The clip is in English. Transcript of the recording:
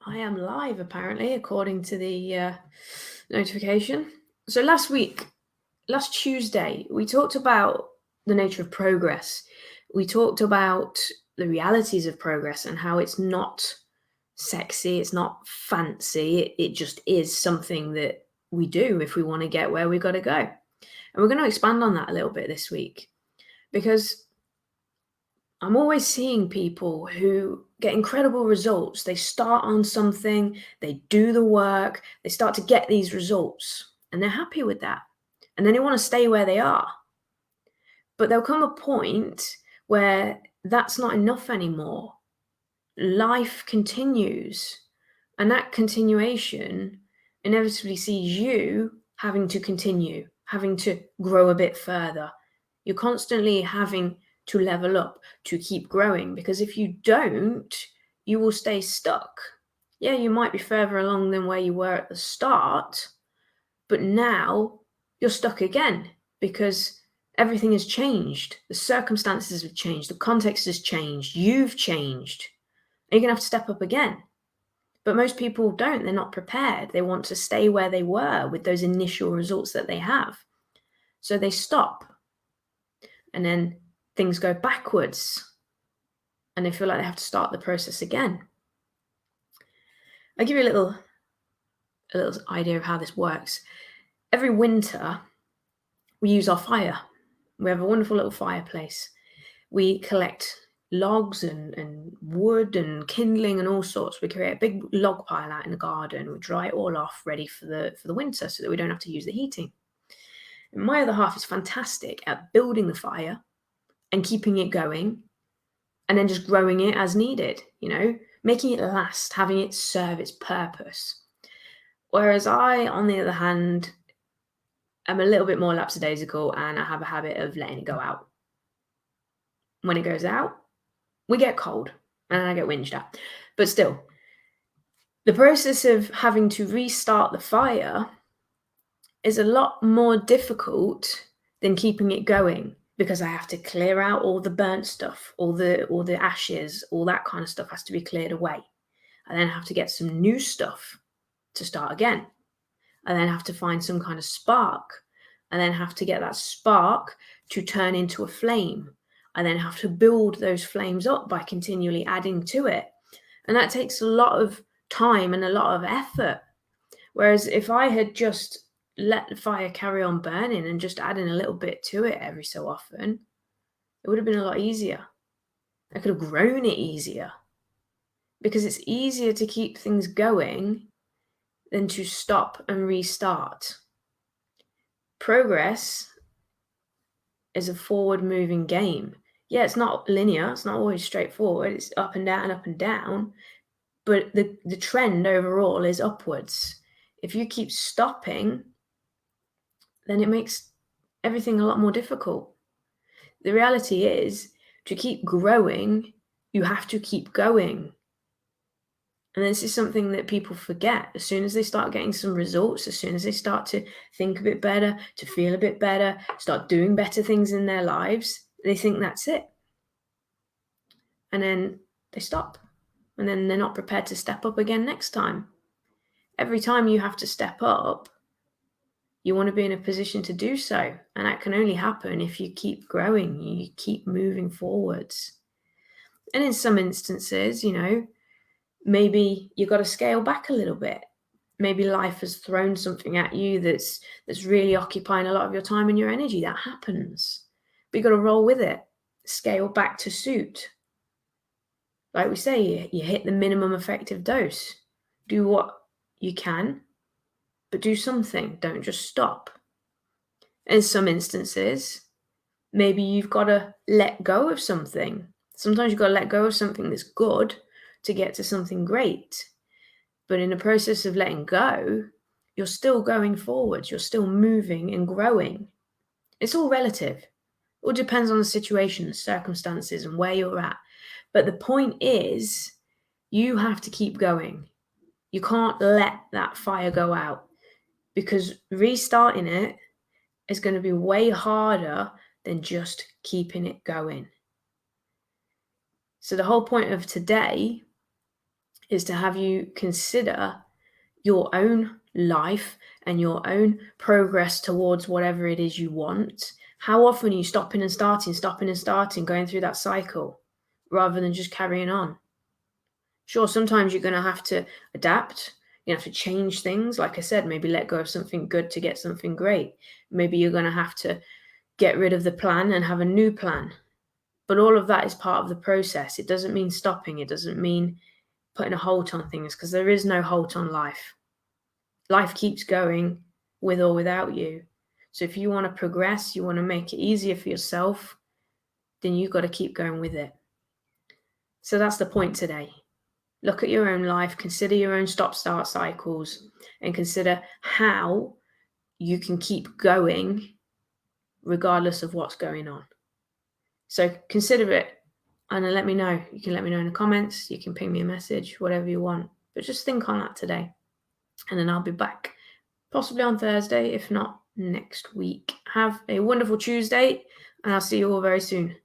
I am live, apparently, according to the notification. So last Tuesday, we talked about the nature of progress. We talked about the realities of progress and how it's not sexy, it's not fancy, it just is something that we do if we want to get where we've got to go. And we're going to expand on that a little bit this week because I'm always seeing people who get incredible results. They start on something, they do the work, they start to get these results, and they're happy with that. And then they want to stay where they are. But there'll come a point where that's not enough anymore. Life continues, and that continuation inevitably sees you having to continue, having to grow a bit further. You're constantly having to level up, to keep growing, because if you don't, you will stay stuck. Yeah, you might be further along than where you were at the start, but now you're stuck again because everything has changed. The circumstances have changed, the context has changed, you've changed. And you're going to have to step up again. But most people don't. They're not prepared. They want to stay where they were with those initial results that they have. So they stop. And then things go backwards. And they feel like they have to start the process again. I'll give you a little idea of how this works. Every winter, we use our fire. We have a wonderful little fireplace. We collect logs and wood and kindling and all sorts. We create a big log pile out in the garden. We dry it all off, ready for the winter, so that we don't have to use the heating. And my other half is fantastic at building the fire and keeping it going, and then just growing it as needed. Making it last, having it serve its purpose. Whereas I, on the other hand, am a little bit more lapsadaisical, and I have a habit of letting it go out. When it goes out, we get cold and I get whinged at. But still, the process of having to restart the fire is a lot more difficult than keeping it going, because I have to clear out all the burnt stuff, all the ashes, all that kind of stuff has to be cleared away. I then have to get some new stuff to start again. I then have to find some kind of spark. I then have to get that spark to turn into a flame. I then have to build those flames up by continually adding to it. And that takes a lot of time and a lot of effort. Whereas if I had just let the fire carry on burning and just adding a little bit to it every so often, it would have been a lot easier. I could have grown it easier, because it's easier to keep things going than to stop and restart. Progress is a forward-moving game. Yeah, it's not linear. It's not always straightforward. It's up and down. But the trend overall is upwards. If you keep stopping, then it makes everything a lot more difficult. The reality is, to keep growing, you have to keep going. And this is something that people forget. As soon as they start getting some results, as soon as they start to think a bit better, to feel a bit better, start doing better things in their lives, they think that's it. And then they stop. And then they're not prepared to step up again next time. Every time you have to step up, you want to be in a position to do so. And that can only happen if you keep growing, you keep moving forwards. And in some instances, maybe you've got to scale back a little bit. Maybe life has thrown something at you that's really occupying a lot of your time and your energy. That happens. But you've got to roll with it. Scale back to suit. Like we say, you hit the minimum effective dose. Do what you can, but do something. Don't just stop. In some instances, maybe you've got to let go of something. Sometimes you've got to let go of something that's good to get to something great. But in the process of letting go, you're still going forwards. You're still moving and growing. It's all relative. It all depends on the situation, the circumstances, and where you're at. But the point is, you have to keep going. You can't let that fire go out, because restarting it is going to be way harder than just keeping it going. So the whole point of today is to have you consider your own life and your own progress towards whatever it is you want. How often are you stopping and starting, going through that cycle rather than just carrying on? Sure, sometimes you're going to have to adapt. You have to change things. Like I said, maybe let go of something good to get something great. Maybe you're going to have to get rid of the plan and have a new plan. But all of that is part of the process. It doesn't mean stopping. It doesn't mean putting a halt on things, because there is no halt on life. Life keeps going with or without you. So if you want to progress, you want to make it easier for yourself, then you've got to keep going with it. So that's the point today. Look at your own life, consider your own stop-start cycles, and consider how you can keep going regardless of what's going on. So consider it and then let me know. You can let me know in the comments, you can ping me a message, whatever you want. But just think on that today. And then I'll be back possibly on Thursday, if not next week. Have a wonderful Tuesday, and I'll see you all very soon.